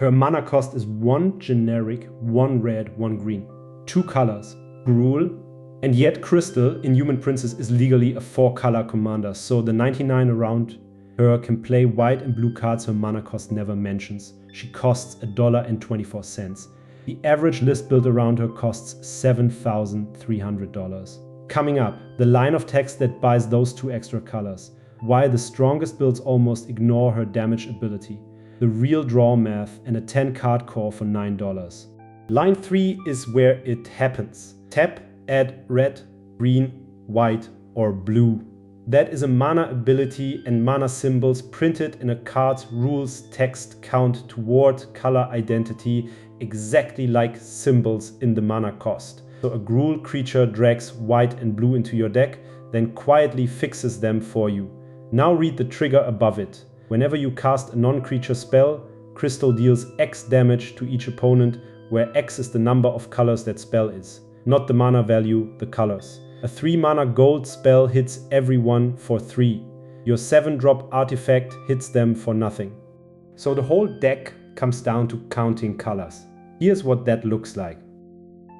Her mana cost is 1 generic, 1 red, 1 green. 2 colors, Gruul, and yet Crystal, Inhuman Princess, is legally a 4-color commander, so the 99 around her can play white and blue cards her mana cost never mentions. She costs $1.24. The average list built around her costs $7,300. Coming up, the line of text that buys those 2 extra colors. Why the strongest builds almost ignore her damage ability. The real draw math and a 10-card core for $9. Line 3 is where it happens. Tap, add red, green, white or blue. That is a mana ability and mana symbols printed in a card's rules text count toward color identity, exactly like symbols in the mana cost. So a Gruul creature drags white and blue into your deck, then quietly fixes them for you. Now read the trigger above it. Whenever you cast a non-creature spell, Crystal deals X damage to each opponent, where X is the number of colors that spell is, not the mana value, the colors. A 3-mana gold spell hits everyone for 3. Your 7-drop artifact hits them for nothing. So the whole deck comes down to counting colors. Here's what that looks like.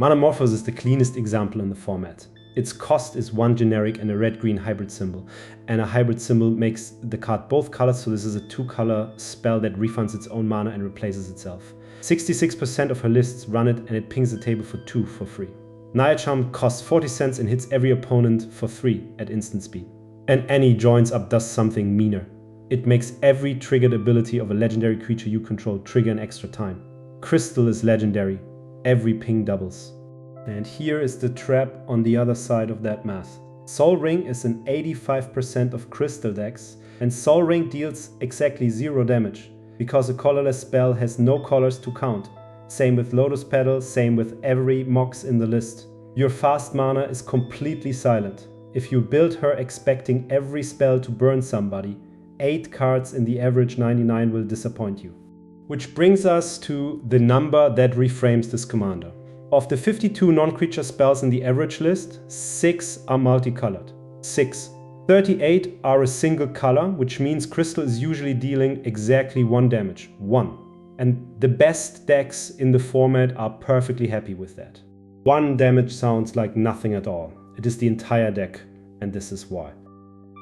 Manamorphose is the cleanest example in the format. Its cost is 1 generic and a red-green hybrid symbol. And a hybrid symbol makes the card both colors, so this is a 2-color spell that refunds its own mana and replaces itself. 66% of her lists run it and it pings the table for 2 for free. Naya Charm costs 40 cents and hits every opponent for 3 at instant speed. And Annie joins up does something meaner. It makes every triggered ability of a legendary creature you control trigger an extra time. Crystal is legendary. Every ping doubles. And here is the trap on the other side of that math. Sol Ring is in 85% of Crystal decks, and Sol Ring deals exactly 0 damage, because a colorless spell has no colors to count. Same with Lotus Petal, same with every Mox in the list. Your fast mana is completely silent. If you build her expecting every spell to burn somebody, 8 cards in the average 99 will disappoint you. Which brings us to the number that reframes this commander. Of the 52 non-creature spells in the average list, 6 are multicolored. 6. 38 are a single color, which means Crystal is usually dealing exactly 1 damage. 1. And the best decks in the format are perfectly happy with that. 1 damage sounds like nothing at all. It is the entire deck, and this is why.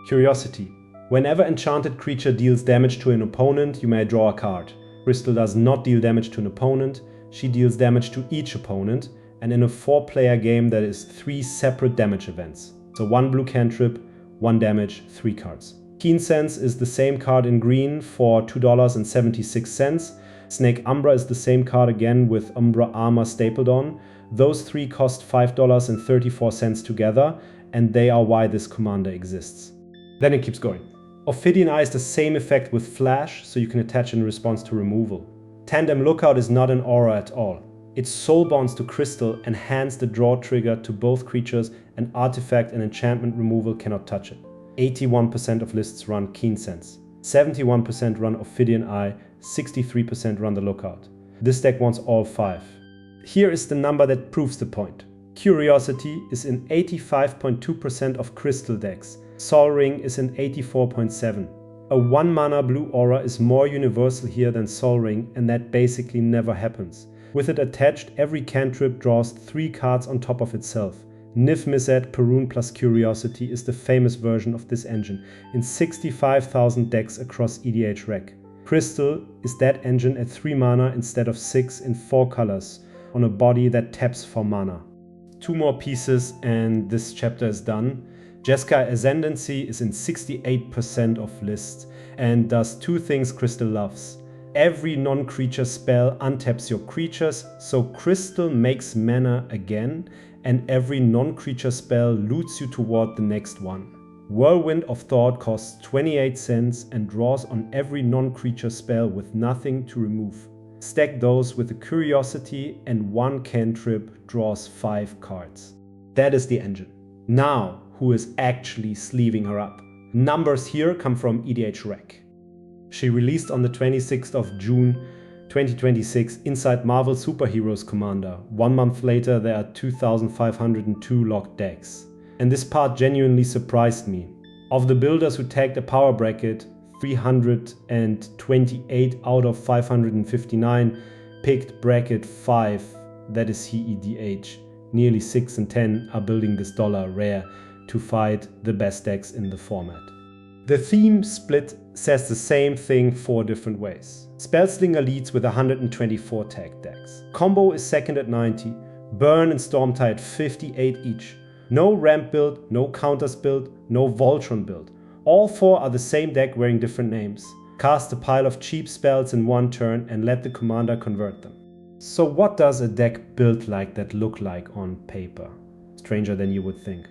Curiosity. Whenever enchanted creature deals damage to an opponent, you may draw a card. Crystal does not deal damage to an opponent. She deals damage to each opponent, and in a 4-player game that is 3 separate damage events. So 1 blue cantrip, 1 damage, 3 cards. Keen Sense is the same card in green for $2.76. Snake Umbra is the same card again with Umbra Armor stapled on. Those 3 cost $5.34 together, and they are why this commander exists. Then it keeps going. Ophidian Eye is the same effect with Flash, so you can attach in response to removal. Tandem Lookout is not an aura at all. It soul bonds to Crystal and hands the draw trigger to both creatures, and artifact and enchantment removal cannot touch it. 81% of lists run Keen Sense. 71% run Ophidian Eye, 63% run the Lookout. This deck wants all 5. Here is the number that proves the point. Curiosity is in 85.2% of Crystal decks. Sol Ring is in 84.7%. A 1-mana blue aura is more universal here than Sol Ring, and that basically never happens. With it attached, every cantrip draws 3 cards on top of itself. Nif Mizzet Perun plus Curiosity is the famous version of this engine in 65,000 decks across EDHREC. Crystal is that engine at 3 mana instead of 6 in 4 colors on a body that taps for mana. 2 more pieces and this chapter is done. Jeskai Ascendancy is in 68% of lists and does 2 things Crystal loves. Every non-creature spell untaps your creatures, so Crystal makes mana again, and every non-creature spell loots you toward the next one. Whirlwind of Thought costs 28 cents and draws on every non-creature spell with nothing to remove. Stack those with a Curiosity and 1 cantrip draws 5 cards. That is the engine. Now, who is actually sleeving her up? Numbers here come from EDHREC. She released on the 26th of June 2026 inside Marvel Superheroes Commander. 1 month later there are 2,502 locked decks. And this part genuinely surprised me. Of the builders who tagged a power bracket, 328 out of 559 picked bracket 5, that is CEDH. Nearly 6 and 10 are building this dollar rare to fight the best decks in the format. The theme split says the same thing 4 different ways. Spellslinger leads with 124 tagged decks. Combo is second at 90. Burn and Stormtide at 58 each. No ramp build, no counters build, no Voltron build. All 4 are the same deck wearing different names. Cast a pile of cheap spells in one turn and let the commander convert them. So what does a deck built like that look like on paper? Stranger than you would think.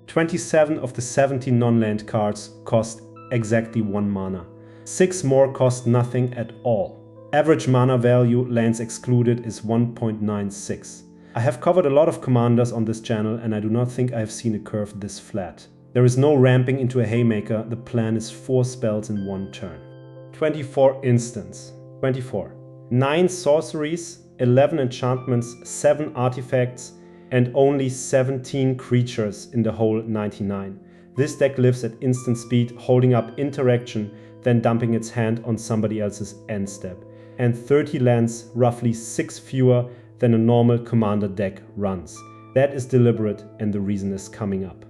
27 of the 17 non-land cards cost exactly 1 mana. 6 more cost nothing at all. Average mana value, lands excluded, is 1.96. I have covered a lot of commanders on this channel and I do not think I have seen a curve this flat. There is no ramping into a haymaker, the plan is 4 spells in 1 turn. 24 instants. 24. 9 sorceries, 11 enchantments, 7 artifacts, and only 17 creatures in the whole 99. This deck lives at instant speed, holding up interaction, then dumping its hand on somebody else's end step. And 30 lands, roughly 6 fewer than a normal commander deck runs. That is deliberate and the reason is coming up.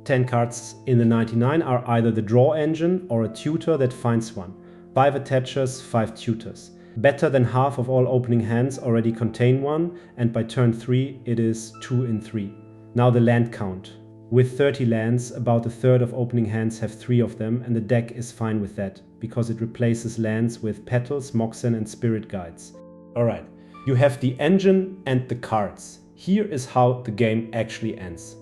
10 cards in the 99 are either the draw engine or a tutor that finds one. 5 attachers, 5 tutors. Better than half of all opening hands already contain one, and by turn 3 it is 2 in 3. Now the land count. With 30 lands, about a third of opening hands have 3 of them, and the deck is fine with that, because it replaces lands with Petals, Moxen and Spirit Guides. Alright, you have the engine and the cards. Here is how the game actually ends.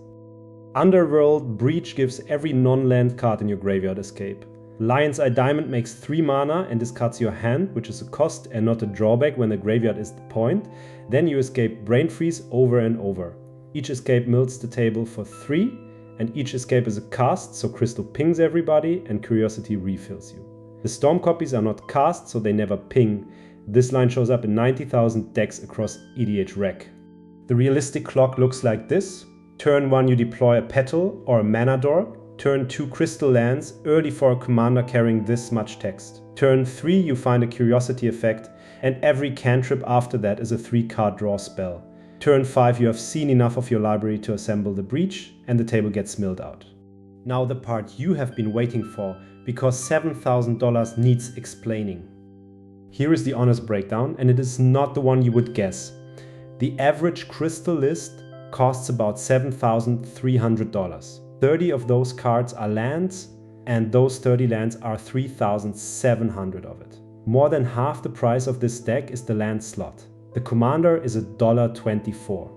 Underworld Breach gives every non-land card in your graveyard escape. Lion's Eye Diamond makes 3 mana and discards your hand, which is a cost and not a drawback when the graveyard is the point. Then you escape Brain Freeze over and over. Each escape mills the table for 3, and each escape is a cast, so Crystal pings everybody and Curiosity refills you. The Storm copies are not cast, so they never ping. This line shows up in 90,000 decks across EDHREC. The realistic clock looks like this. Turn 1 you deploy a Petal or a Mana Dork. Turn 2 crystal lands, early for a commander carrying this much text. Turn 3 you find a Curiosity effect, and every cantrip after that is a 3-card draw spell. Turn 5 you have seen enough of your library to assemble the breach, and the table gets milled out. Now the part you have been waiting for, because $7,000 needs explaining. Here is the honest breakdown, and it is not the one you would guess. The average crystal list costs about $7,300. 30 of those cards are lands, and those 30 lands are 3,700 of it. More than half the price of this deck is the land slot. The commander is $1.24.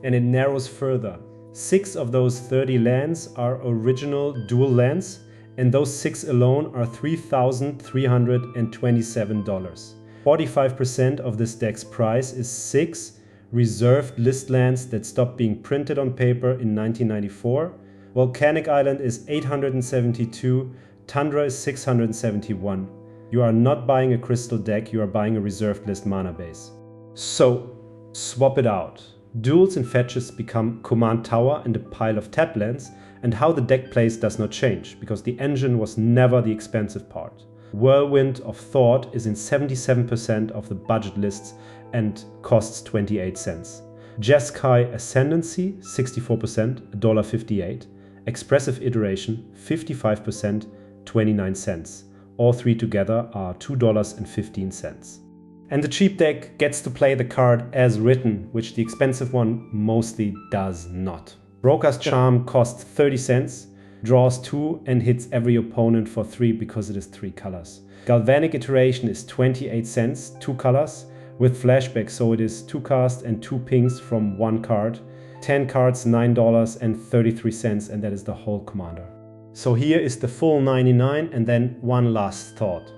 And it narrows further. 6 of those 30 lands are original dual lands, and those 6 alone are $3,327. 45% of this deck's price is 6 reserved list lands that stopped being printed on paper in 1994. Volcanic Island is 872, Tundra is 671. You are not buying a crystal deck, you are buying a reserved list mana base. So, swap it out. Duels and fetches become command tower and a pile of tap lands, and how the deck plays does not change, because the engine was never the expensive part. Whirlwind of Thought is in 77% of the budget lists and costs 28 cents. Jeskai Ascendancy, 64%, $1.58. Expressive Iteration, 55%, 29 cents. All 3 together are $2.15. And the cheap deck gets to play the card as written, which the expensive one mostly does not. Broker's Charm costs 30 cents, draws 2 and hits every opponent for 3 because it is 3 colors. Galvanic Iteration is 28 cents, 2 colors, with flashback, so it is 2 cast and 2 pings from 1 card. 10 cards, $9.33, and that is the whole commander. So here is the full 99, and then one last thought.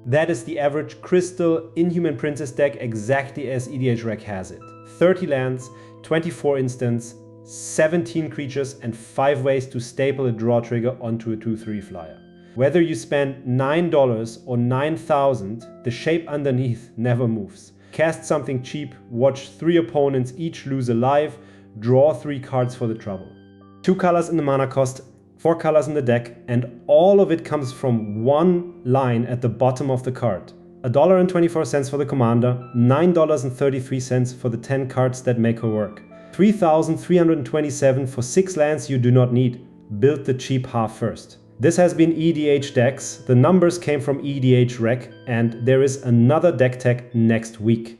That is the average crystal Inhuman Princess deck exactly as EDHREC has it. 30 lands, 24 instants, 17 creatures and 5 ways to staple a draw trigger onto a 2/3 flyer. Whether you spend $9 or 9,000, the shape underneath never moves. Cast something cheap, watch 3 opponents each lose a life, draw 3 cards for the trouble. 2 colors in the mana cost, 4 colors in the deck, and all of it comes from one line at the bottom of the card. $1.24 for the commander, $9.33 for the 10 cards that make her work. $3,327 for 6 lands you do not need. Build the cheap half first. This has been EDH Decks. The numbers came from EDHREC, and there is another deck tech next week.